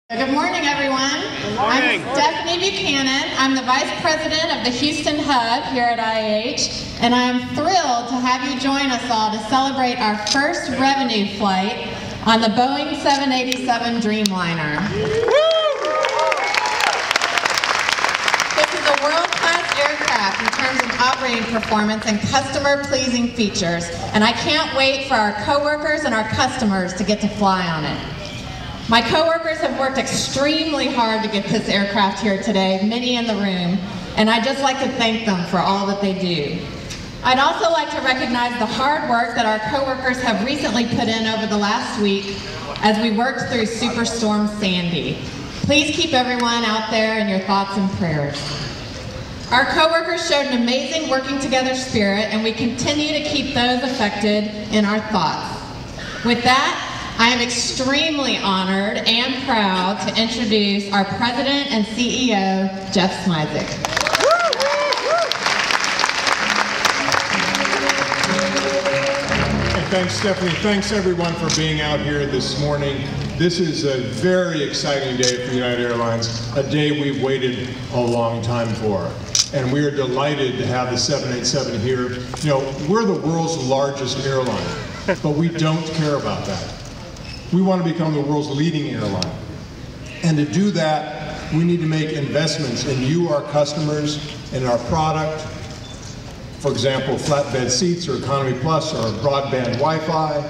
Good morning, everyone. Good morning. I'm Stephanie Buchanan. I'm the Vice President of the Houston Hub here at IAH, and I'm thrilled to have you join us all to celebrate our first revenue flight on the Boeing 787 Dreamliner. This is a world-class aircraft in terms of operating performance and customer-pleasing features, and I can't wait for our coworkers and our customers to get to fly on it. My coworkers have worked extremely hard to get this aircraft here today, many in the room, and I'd just like to thank them for all that they do. I'd also like to recognize the hard work that our coworkers have recently put in over the last week as we worked through Superstorm Sandy. Please keep everyone out there in your thoughts and prayers. Our coworkers showed an amazing working together spirit, and we continue to keep those affected in our thoughts. With that, I am extremely honored and proud to introduce our President and CEO, Jeff Smisek. Thanks, Stephanie. Thanks, everyone, for being out here this morning. This is a very exciting day for United Airlines, a day we've waited a long time for. And we are delighted to have the 787 here. You know, we're the world's largest airline, but we don't care about that. We want to become the world's leading airline. And to do that, we need to make investments in you, our customers, in our product. For example, flatbed seats or Economy Plus or broadband Wi-Fi.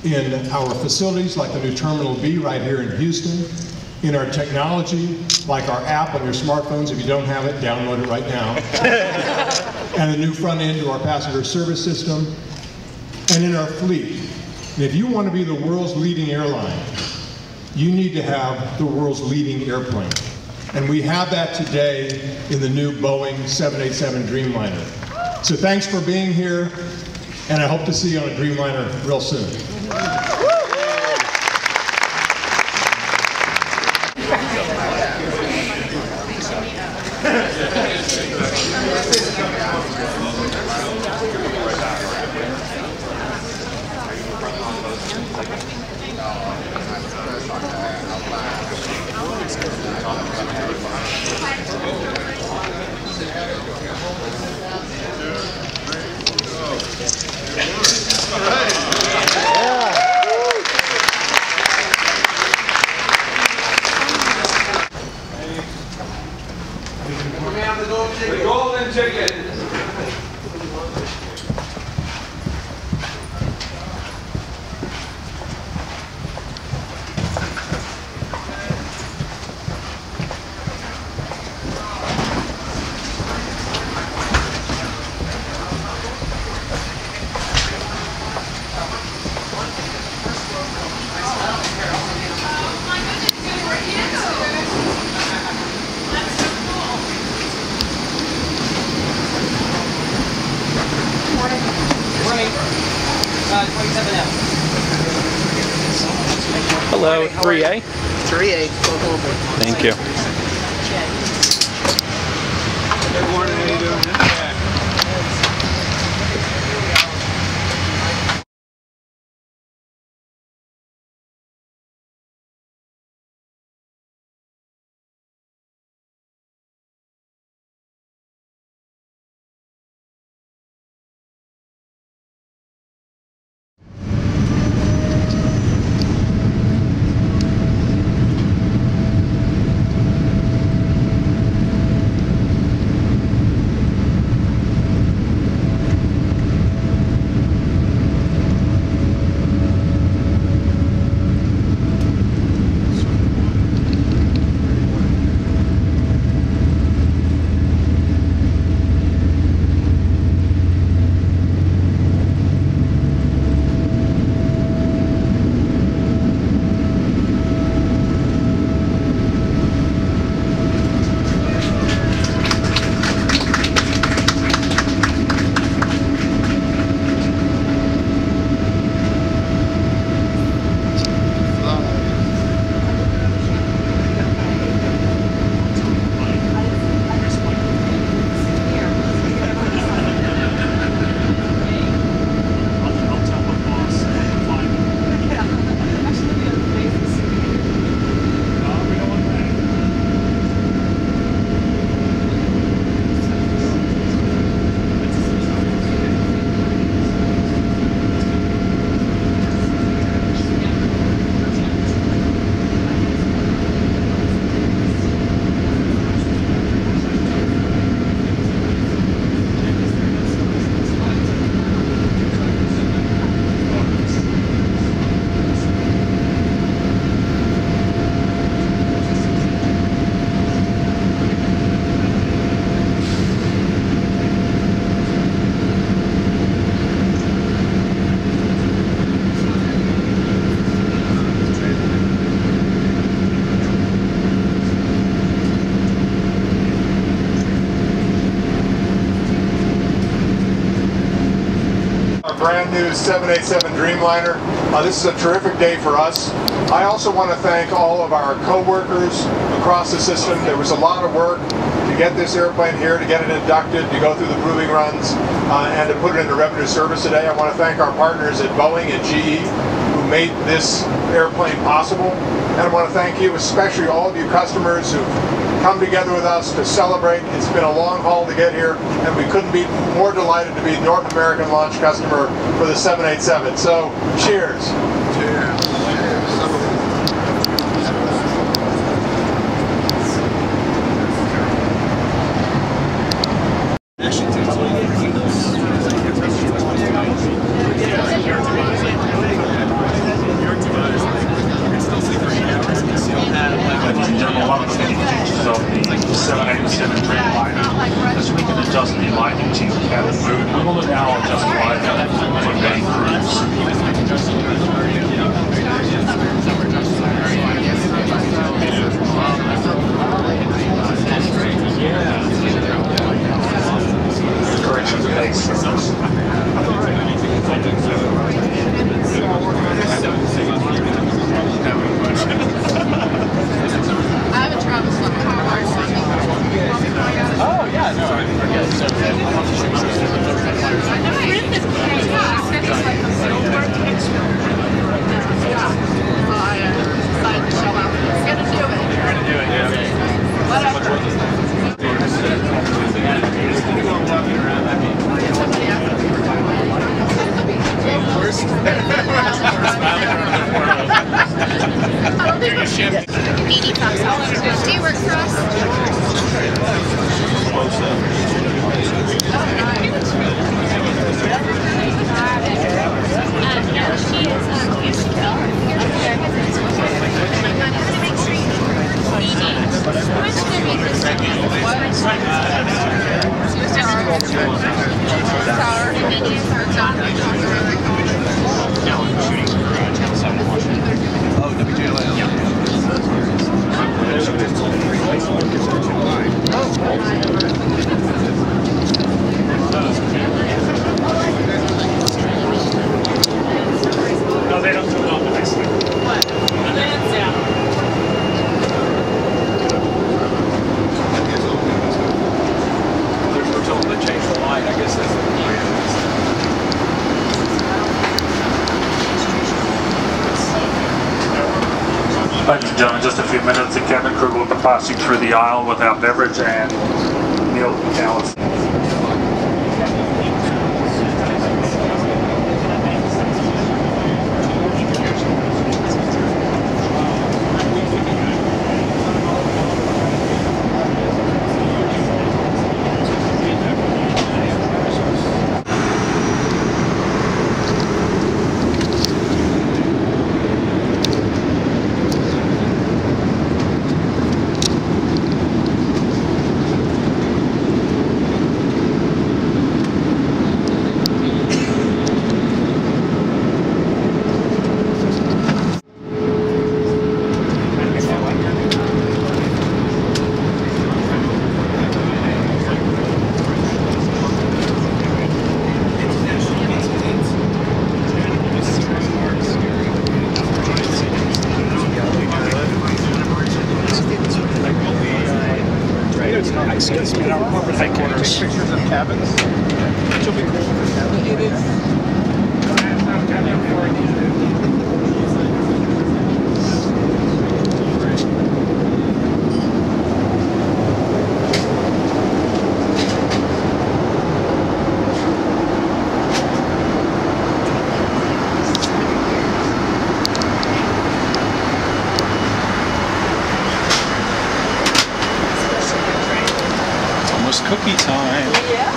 In our facilities, like the new Terminal B right here in Houston. In our technology, like our app on your smartphones. If you don't have it, download it right now. And a new front end to our passenger service system. And in our fleet. And if you want to be the world's leading airline, you need to have the world's leading airplane. And we have that today in the new Boeing 787 Dreamliner. So thanks for being here, and I hope to see you on a Dreamliner real soon. The golden ticket. Hello, 3A. 3A. Thank you. Good morning, how you doing? brand new 787 Dreamliner. This is a terrific day for us. I also want to thank all of our co-workers across the system. There was a lot of work to get this airplane here, to get it inducted, to go through the proving runs, and to put it into revenue service today. I want to thank our partners at Boeing and GE who made this airplane possible. And I want to thank you, especially all of you customers who've come together with us to celebrate. It's been a long haul to get here, and we couldn't be more delighted to be North American launch customer for the 787. So, cheers. Cheers. Ladies and gentlemen, one of the many features of the 787 Dreamliner is we can adjust the lighting to your cabin mood. We will now adjust the lighting for day cruise. Correction of base service. Oh, yeah, no, I forget. Beanie Fox officer. Do you work for us? Yeah, she is musical. I'm gonna make sure which should be this sour convenience or chocolate. Oh, WJLL. No, they don't do it on the next week. What? Yeah. We're told to change the light. I guess that's the plan. Ladies and gentlemen, just a few minutes, the cabin crew will be passing through the aisle with our beverage and meal towels. Excuse me, our corporate headquarters. Take pictures of cabins. She'll be cool. It is. Cookie time. Yeah.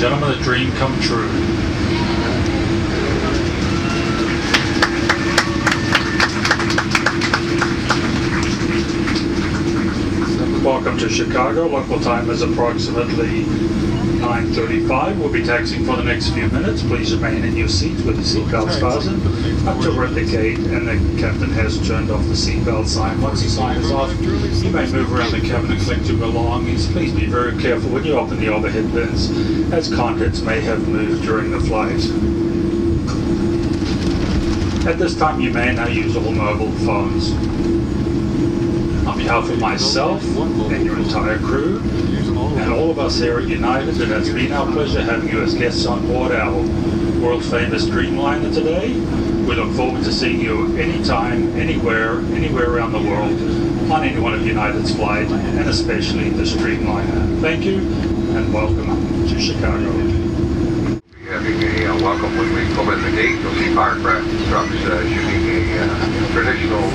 gentlemen, a dream come true. Welcome to Chicago. Local time is approximately 9:35. We'll be taxiing for the next few minutes. Please remain in your seats with your seatbelts fastened until we're at the gate and the captain has turned off the seatbelt sign. Once the sign is off, you may move around the cabin and collect your belongings. Please be very careful when you open the overhead bins, as contents may have moved during the flight. At this time, you may now use all mobile phones. On behalf of myself and your entire crew, and all of us here at United, it has been our pleasure having you as guests on board our world-famous Dreamliner today. We look forward to seeing you anytime, anywhere around the world, on any one of United's flight, and especially this Dreamliner. Thank you, and welcome to Chicago. Having a welcome when we come in the gate. You'll see fire trucks shooting a traditional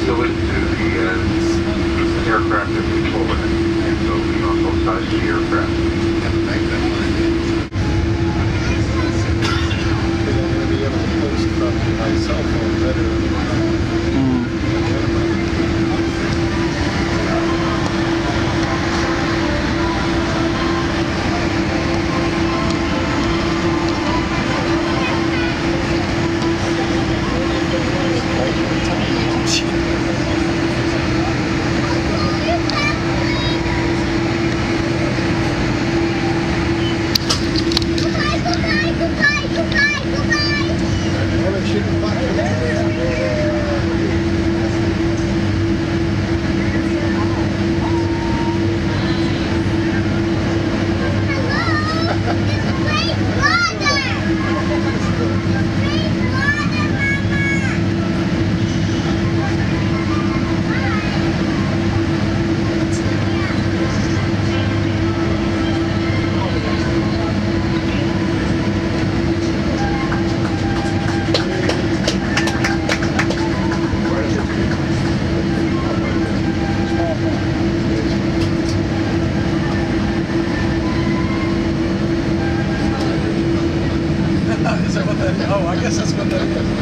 salute to the aircraft that we flew in. And so we're on both sides of the aircraft. I'm going to be able to post from my cell phone better. Is that what that is? Oh, I guess that's what that is.